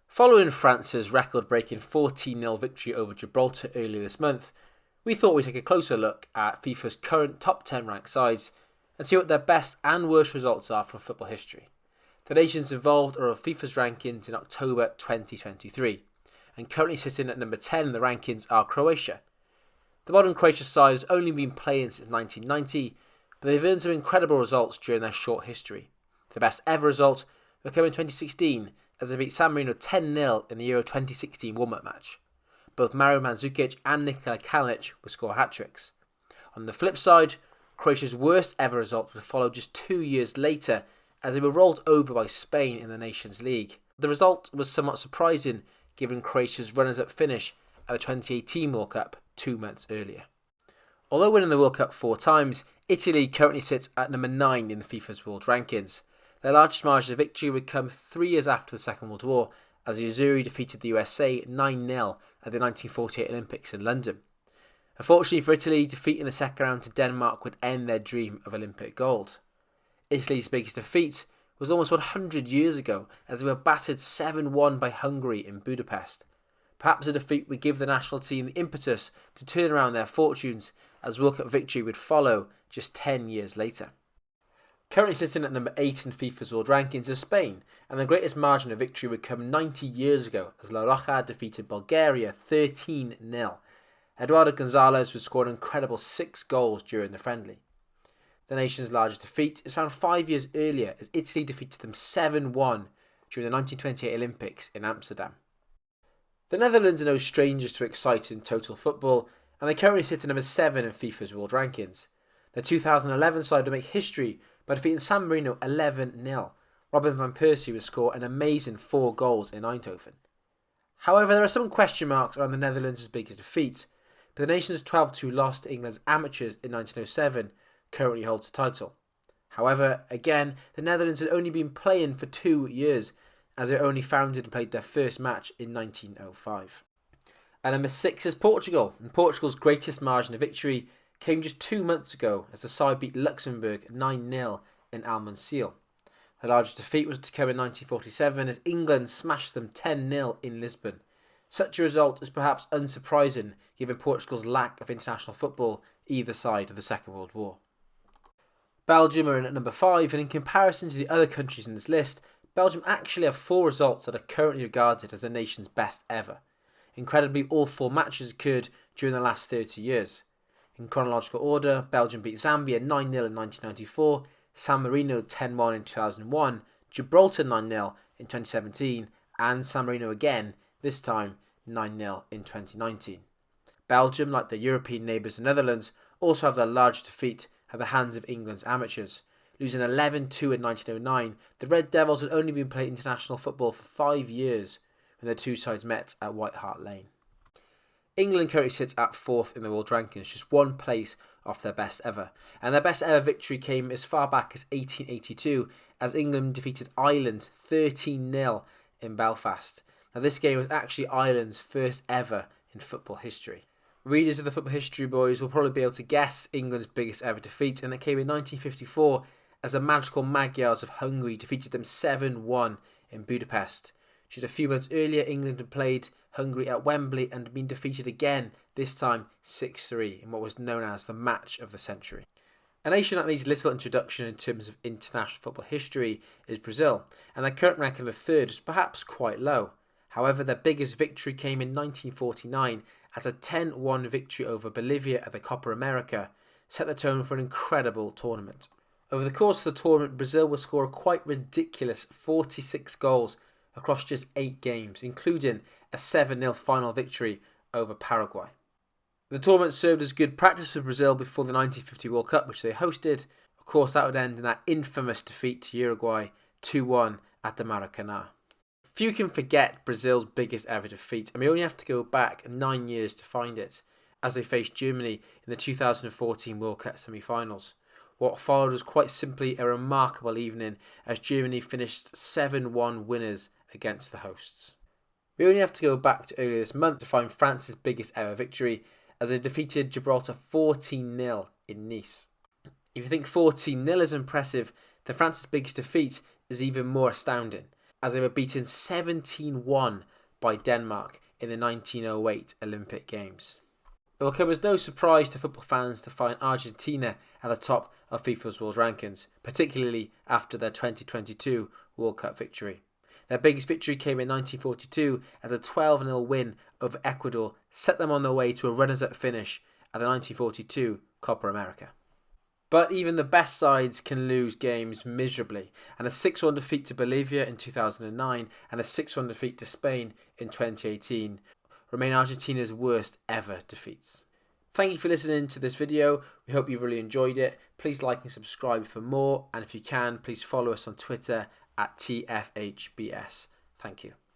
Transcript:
Following France's record-breaking 14-0 victory over Gibraltar earlier this month, we thought we'd take a closer look at FIFA's current top 10 ranked sides and see what their best and worst results are from football history. The nations involved are on FIFA's rankings in October 2023, and currently sitting at number 10 in the rankings are Croatia. The modern Croatia side has only been playing since 1990, but they've earned some incredible results during their short history. The best ever result will come in 2016 as they beat San Marino 10-0 in the Euro 2016 warm-up match. Both Mario Mandzukic and Nikola Kalinic would score hat-tricks. On the flip side, Croatia's worst ever result would follow just 2 years later as they were rolled over by Spain in the Nations League. The result was somewhat surprising given Croatia's runners-up finish at the 2018 World Cup 2 months earlier. Although winning the World Cup 4 times, Italy currently sits at number 9 in the FIFA's world rankings. Their largest margin of victory would come 3 years after the Second World War, as the Azzurri defeated the USA 9-0 at the 1948 Olympics in London. Unfortunately for Italy, defeat in the second round to Denmark would end their dream of Olympic gold. Italy's biggest defeat was almost 100 years ago, as they were battered 7-1 by Hungary in Budapest. Perhaps a defeat would give the national team the impetus to turn around their fortunes, as World Cup victory would follow just 10 years later. Currently sitting at number 8 in FIFA's world rankings is Spain, and the greatest margin of victory would come 90 years ago as La Roja defeated Bulgaria 13-0. Eduardo Gonzalez would score an incredible 6 goals during the friendly. The nation's largest defeat is found 5 years earlier as Italy defeated them 7-1 during the 1928 Olympics in Amsterdam. The Netherlands are no strangers to exciting total football, and they currently sit at number 7 in FIFA's world rankings. The 2011 side would make history by defeating San Marino 11-0. Robin van Persie would score an amazing 4 goals in Eindhoven. However, there are some question marks around the Netherlands' biggest defeat, but the nation's 12-2 loss to England's amateurs in 1907 currently holds the title. However, again, the Netherlands had only been playing for 2 years, as they were only founded and played their first match in 1905. At number 6 is Portugal, and Portugal's greatest margin of victory came just 2 months ago as the side beat Luxembourg 9-0 in Almonseal. The largest defeat was to come in 1947 as England smashed them 10-0 in Lisbon. Such a result is perhaps unsurprising given Portugal's lack of international football either side of the Second World War. Belgium are in at number 5, and in comparison to the other countries in this list, Belgium actually have 4 results that are currently regarded as the nation's best ever. Incredibly, all 4 matches occurred during the last 30 years. In chronological order, Belgium beat Zambia 9-0 in 1994, San Marino 10-1 in 2001, Gibraltar 9-0 in 2017, and San Marino again, this time 9-0 in 2019. Belgium, like their European neighbours the Netherlands, also have their largest defeat at the hands of England's amateurs. Losing 11-2 in 1909, the Red Devils had only been playing international football for 5 years when the two sides met at White Hart Lane. England currently sits at 4th in the world rankings, just 1 place off their best ever. And their best ever victory came as far back as 1882 as England defeated Ireland 13-0 in Belfast. Now this game was actually Ireland's first ever in football history. Readers of the Football History Boys will probably be able to guess England's biggest ever defeat, and it came in 1954 as the magical Magyars of Hungary defeated them 7-1 in Budapest. Just a few months earlier, England had played Hungary at Wembley and been defeated again, this time 6-3, in what was known as the match of the century. A nation that needs little introduction in terms of international football history is Brazil, and their current ranking of 3rd is perhaps quite low. However, their biggest victory came in 1949 as a 10-1 victory over Bolivia at the Copa America set the tone for an incredible tournament. Over the course of the tournament, Brazil will score a quite ridiculous 46 goals across just 8 games, including a 7-0 final victory over Paraguay. The tournament served as good practice for Brazil before the 1950 World Cup, which they hosted. Of course, that would end in that infamous defeat to Uruguay 2-1 at the Maracanã. Few can forget Brazil's biggest ever defeat, and we only have to go back 9 years to find it, as they faced Germany in the 2014 World Cup semi-finals. What followed was quite simply a remarkable evening as Germany finished 7-1 winners against the hosts. We only have to go back to earlier this month to find France's biggest ever victory as they defeated Gibraltar 14-0 in Nice. If you think 14-0 is impressive, then France's biggest defeat is even more astounding, as they were beaten 17-1 by Denmark in the 1908 Olympic Games. It will come as no surprise to football fans to find Argentina at the top of FIFA's World Rankings, particularly after their 2022 World Cup victory. Their biggest victory came in 1942 as a 12-0 win over Ecuador set them on their way to a runners-up finish at the 1942 Copa America. But even the best sides can lose games miserably, and a 6-1 defeat to Bolivia in 2009 and a 6-1 defeat to Spain in 2018 remain Argentina's worst ever defeats. Thank you for listening to this video. We hope you really enjoyed it. Please like and subscribe for more, and if you can, please follow us on Twitter at TFHBS. Thank you.